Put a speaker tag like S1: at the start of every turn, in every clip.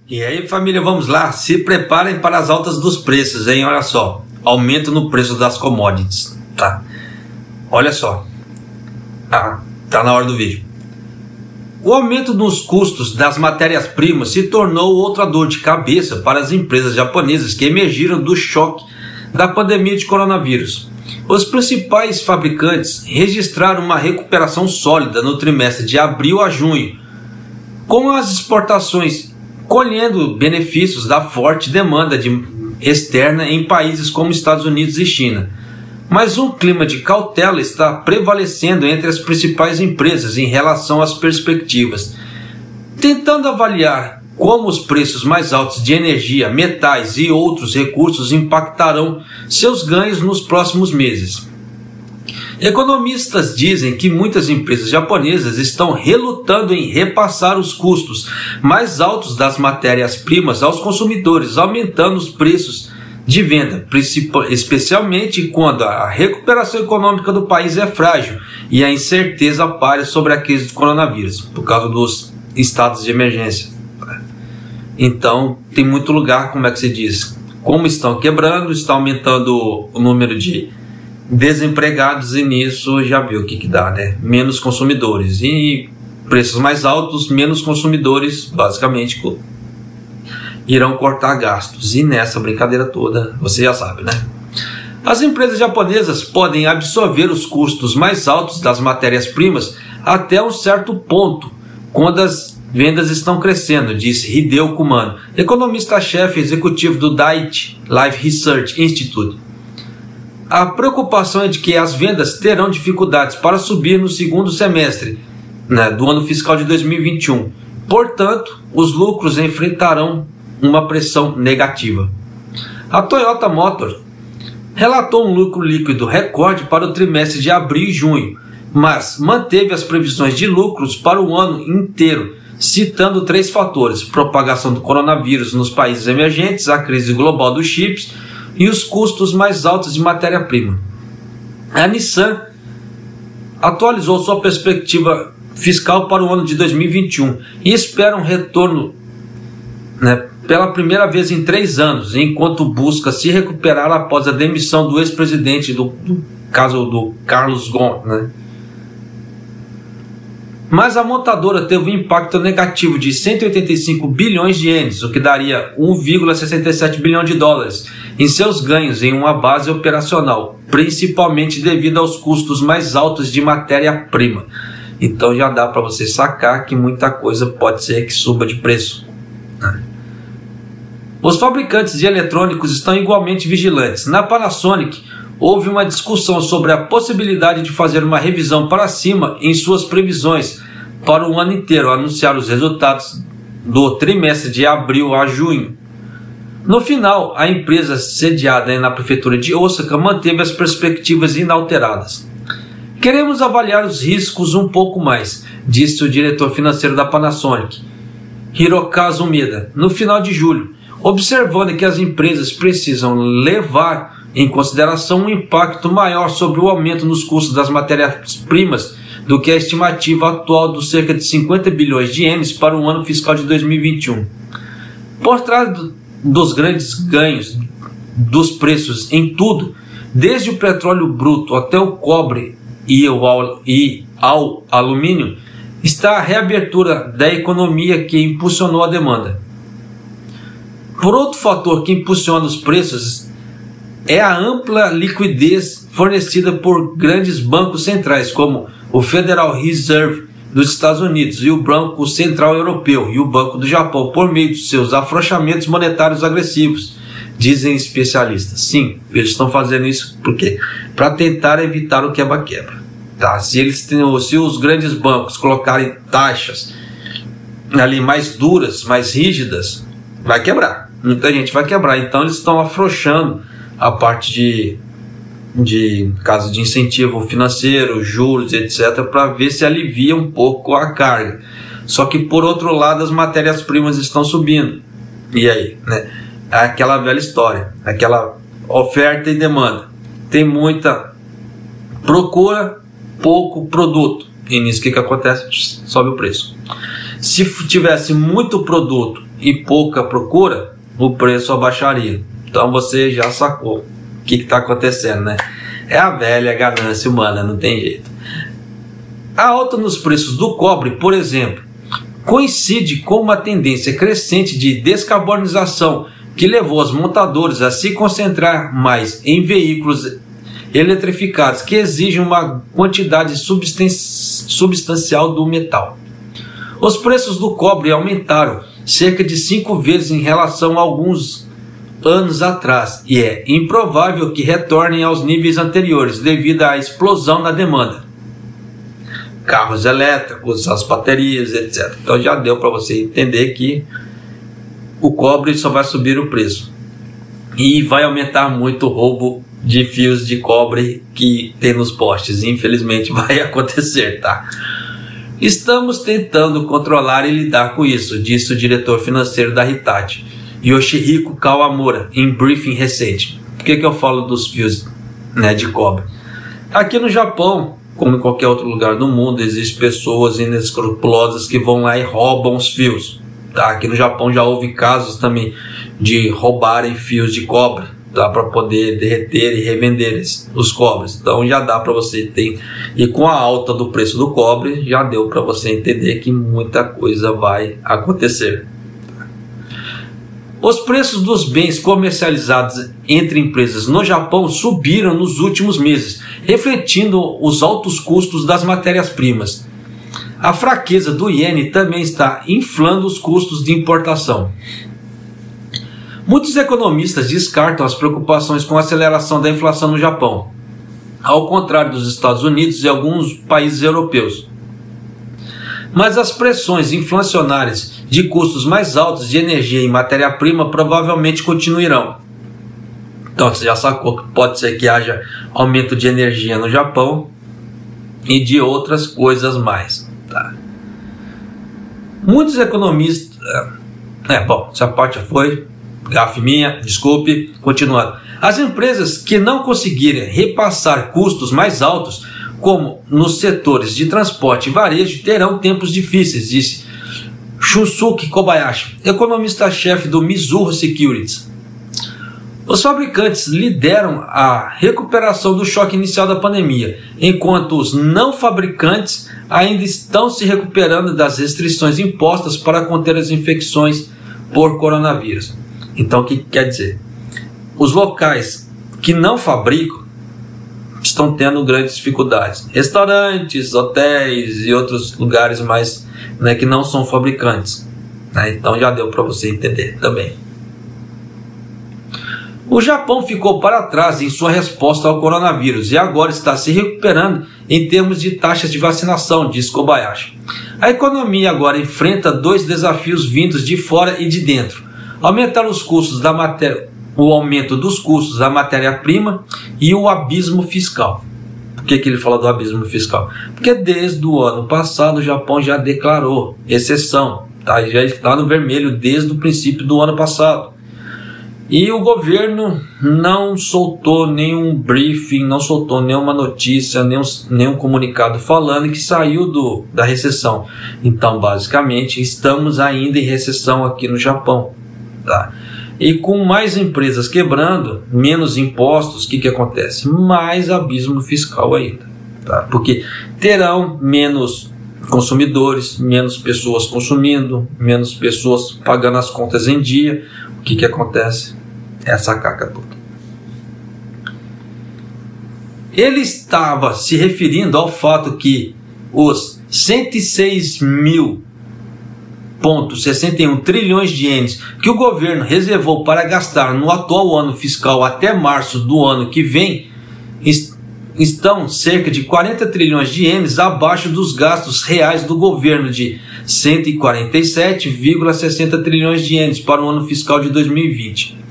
S1: E aí, família, vamos lá, se preparem para as altas dos preços, hein? Olha só, aumento no preço das commodities, tá? Olha só, tá na hora do vídeo. O aumento nos custos das matérias-primas se tornou outra dor de cabeça para as empresas japonesas que emergiram do choque da pandemia de coronavírus. Os principais fabricantes registraram uma recuperação sólida no trimestre de abril a junho, com as exportações colhendo benefícios da forte demanda externa em países como Estados Unidos e China. Mas um clima de cautela está prevalecendo entre as principais empresas em relação às perspectivas, tentando avaliar como os preços mais altos de energia, metais e outros recursos impactarão seus ganhos nos próximos meses. Economistas dizem que muitas empresas japonesas estão relutando em repassar os custos mais altos das matérias-primas aos consumidores, aumentando os preços de venda, especialmente quando a recuperação econômica do país é frágil e a incerteza paira sobre a crise do coronavírus, por causa dos estados de emergência. Então, tem muito lugar, como é que se diz, como estão quebrando, está aumentando o número de desempregados e nisso já viu o que dá, né? Menos consumidores e preços mais altos, menos consumidores, basicamente irão cortar gastos. E nessa brincadeira toda, você já sabe, né? As empresas japonesas podem absorver os custos mais altos das matérias-primas até um certo ponto, quando as vendas estão crescendo, diz Hideo Kumano, economista-chefe executivo do Daiichi Life Research Institute. A preocupação é de que as vendas terão dificuldades para subir no segundo semestre, né, do ano fiscal de 2021. Portanto, os lucros enfrentarão uma pressão negativa. A Toyota Motor relatou um lucro líquido recorde para o trimestre de abril e junho, mas manteve as previsões de lucros para o ano inteiro, citando 3 fatores: propagação do coronavírus nos países emergentes, a crise global dos chips e os custos mais altos de matéria-prima. A Nissan atualizou sua perspectiva fiscal para o ano de 2021 e espera um retorno, né, pela primeira vez em 3 anos, enquanto busca se recuperar após a demissão do ex-presidente do caso do Carlos Ghosn, né? Mas a montadora teve um impacto negativo de 185 bilhões de ienes, o que daria 1,67 bilhão de dólares em seus ganhos em uma base operacional, principalmente devido aos custos mais altos de matéria-prima. Então já dá para você sacar que muita coisa pode ser que suba de preço. Os fabricantes de eletrônicos estão igualmente vigilantes. Na Panasonic, houve uma discussão sobre a possibilidade de fazer uma revisão para cima em suas previsões para o ano inteiro, anunciar os resultados do trimestre de abril a junho. No final, a empresa sediada na prefeitura de Osaka manteve as perspectivas inalteradas. Queremos avaliar os riscos um pouco mais, disse o diretor financeiro da Panasonic, Hirokazu Umeda, no final de julho, observando que as empresas precisam levar em consideração um impacto maior sobre o aumento nos custos das matérias-primas do que a estimativa atual dos cerca de 50 bilhões de ienes para o ano fiscal de 2021. Por trás dos grandes ganhos dos preços em tudo, desde o petróleo bruto até o cobre e ao alumínio, está a reabertura da economia que impulsionou a demanda. Por outro fator que impulsiona os preços é a ampla liquidez fornecida por grandes bancos centrais, como o Federal Reserve dos Estados Unidos e o Banco Central Europeu e o Banco do Japão, por meio de seus afrouxamentos monetários agressivos, dizem especialistas. Sim, eles estão fazendo isso por quê? Para tentar evitar o quebra-quebra. Tá? Se os grandes bancos colocarem taxas ali mais duras, mais rígidas, vai quebrar. Muita gente vai quebrar. Então eles estão afrouxando a parte de caso de incentivo financeiro, juros, etc., para ver se alivia um pouco a carga. Só que por outro lado as matérias-primas estão subindo. E aí, né? É aquela velha história, aquela oferta e demanda. Tem muita procura, pouco produto. E nisso o que acontece? Sobe o preço. Se tivesse muito produto e pouca procura, o preço abaixaria. Então você já sacou o que está acontecendo, né? É a velha ganância humana, não tem jeito. A alta nos preços do cobre, por exemplo, coincide com uma tendência crescente de descarbonização que levou os montadores a se concentrar mais em veículos eletrificados que exigem uma quantidade substancial do metal. Os preços do cobre aumentaram cerca de 5 vezes em relação a alguns anos atrás e é improvável que retornem aos níveis anteriores devido à explosão na demanda. Carros elétricos, as baterias, etc. Então já deu para você entender que o cobre só vai subir o preço e vai aumentar muito o roubo de fios de cobre que tem nos postes. Infelizmente vai acontecer, tá? Estamos tentando controlar e lidar com isso, disse o diretor financeiro da Hitachi, Yoshihiko Kawamura, em briefing recente. Por que eu falo dos fios, de cobre? Aqui no Japão, como em qualquer outro lugar do mundo, existem pessoas inescrupulosas que vão lá e roubam os fios. Tá? Aqui no Japão já houve casos também de roubarem fios de cobre, tá? Para poder derreter e revender os cobres. Então já dá para você ter. E com a alta do preço do cobre, já deu para você entender que muita coisa vai acontecer. Os preços dos bens comercializados entre empresas no Japão subiram nos últimos meses, refletindo os altos custos das matérias-primas. A fraqueza do iene também está inflando os custos de importação. Muitos economistas descartam as preocupações com a aceleração da inflação no Japão, ao contrário dos Estados Unidos e alguns países europeus. Mas as pressões inflacionárias de custos mais altos de energia e matéria-prima provavelmente continuarão. Então você já sacou que pode ser que haja aumento de energia no Japão e de outras coisas mais. Tá? Muitos economistas... essa parte já foi... Gafe minha, desculpe, continuando. As empresas que não conseguirem repassar custos mais altos, como nos setores de transporte e varejo, terão tempos difíceis, disse Shunsuke Kobayashi, economista-chefe do Mizuho Securities. Os fabricantes lideram a recuperação do choque inicial da pandemia, enquanto os não fabricantes ainda estão se recuperando das restrições impostas para conter as infecções por coronavírus. Então o que quer dizer? Os locais que não fabricam estão tendo grandes dificuldades. Restaurantes, hotéis e outros lugares mais que não são fabricantes. Então já deu para você entender também. O Japão ficou para trás em sua resposta ao coronavírus e agora está se recuperando em termos de taxas de vacinação, diz Kobayashi. A economia agora enfrenta 2 desafios vindos de fora e de dentro. Aumentar os custos da matéria, o aumento dos custos da matéria-prima e o abismo fiscal. Por que ele fala do abismo fiscal? Porque desde o ano passado o Japão já declarou exceção, tá? Já está no vermelho desde o princípio do ano passado. E o governo não soltou nenhum briefing, não soltou nenhuma notícia, nenhum comunicado falando que saiu da recessão. Então, basicamente, estamos ainda em recessão aqui no Japão. Tá? E com mais empresas quebrando, menos impostos, o que acontece? Mais abismo fiscal ainda. Tá? Porque terão menos consumidores, menos pessoas consumindo, menos pessoas pagando as contas em dia. O que acontece? Essa caca toda. Ele estava se referindo ao fato que os 106.61 trilhões de ienes que o governo reservou para gastar no atual ano fiscal até março do ano que vem estão cerca de 40 trilhões de ienes abaixo dos gastos reais do governo de 147,60 trilhões de ienes para o ano fiscal de 2020.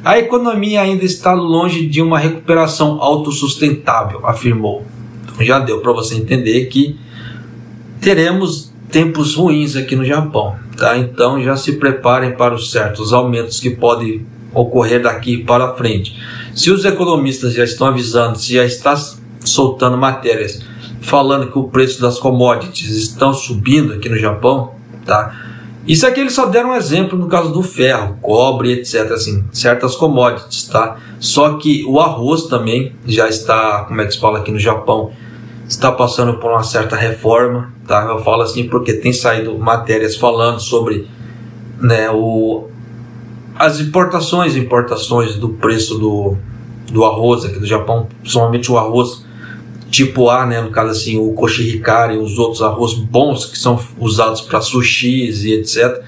S1: A economia ainda está longe de uma recuperação autossustentável, afirmou. Então já deu para você entender que teremos tempos ruins aqui no Japão, tá? Então já se preparem para os certos aumentos que podem ocorrer daqui para frente. Se os economistas já estão avisando, se já está soltando matérias falando que o preço das commodities estão subindo aqui no Japão, tá? Isso aqui eles só deram um exemplo no caso do ferro, cobre, etc, assim, certas commodities, tá? Só que o arroz também já está, como é que se fala aqui no Japão, está passando por uma certa reforma, tá? Eu falo assim porque tem saído matérias falando sobre, né, as importações e importações do preço do arroz aqui do Japão, principalmente o arroz tipo A, né, no caso assim, o koshihikari e os outros arroz bons que são usados para sushis e etc,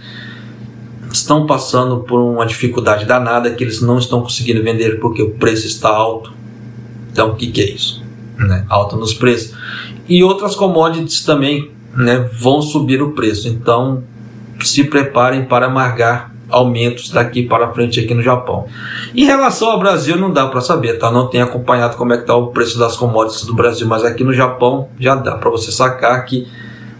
S1: estão passando por uma dificuldade danada que eles não estão conseguindo vender porque o preço está alto. Então o que é isso? Né? Alto nos preços. E outras commodities também, né, vão subir o preço. Então se preparem para amargar aumentos daqui para frente aqui no Japão. Em relação ao Brasil não dá para saber, tá? Não tenho acompanhado como é que está o preço das commodities do Brasil, mas aqui no Japão já dá para você sacar que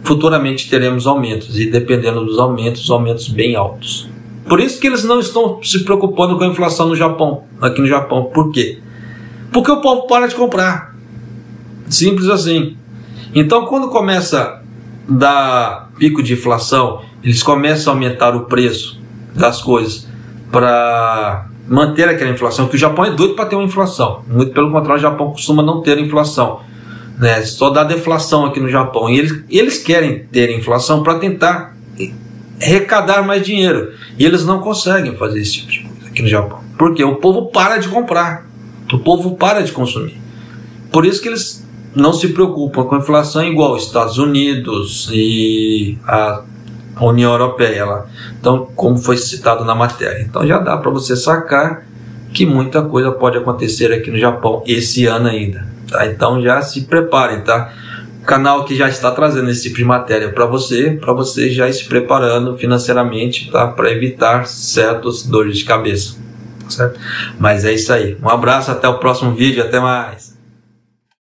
S1: futuramente teremos aumentos, e dependendo dos aumentos bem altos. Por isso que eles não estão se preocupando com a inflação no Japão, aqui no Japão. Por quê? Porque o povo para de comprar. Simples assim. Então quando começa a dar pico de inflação, eles começam a aumentar o preço das coisas para manter aquela inflação, que o Japão é doido para ter uma inflação. Muito pelo contrário, o Japão costuma não ter inflação, né? Só dá deflação aqui no Japão. E eles querem ter inflação para tentar arrecadar mais dinheiro. E eles não conseguem fazer esse tipo de coisa aqui no Japão. Porque o povo para de comprar. O povo para de consumir. Por isso que eles não se preocupam com a inflação igual os Estados Unidos e a União Europeia lá. Então, como foi citado na matéria. Então já dá para você sacar que muita coisa pode acontecer aqui no Japão esse ano ainda, tá? Então já se preparem, tá? O canal que já está trazendo esse tipo de matéria para você já ir se preparando financeiramente, tá? Para evitar certas dores de cabeça, certo? Mas é isso aí. Um abraço, até o próximo vídeo, até mais.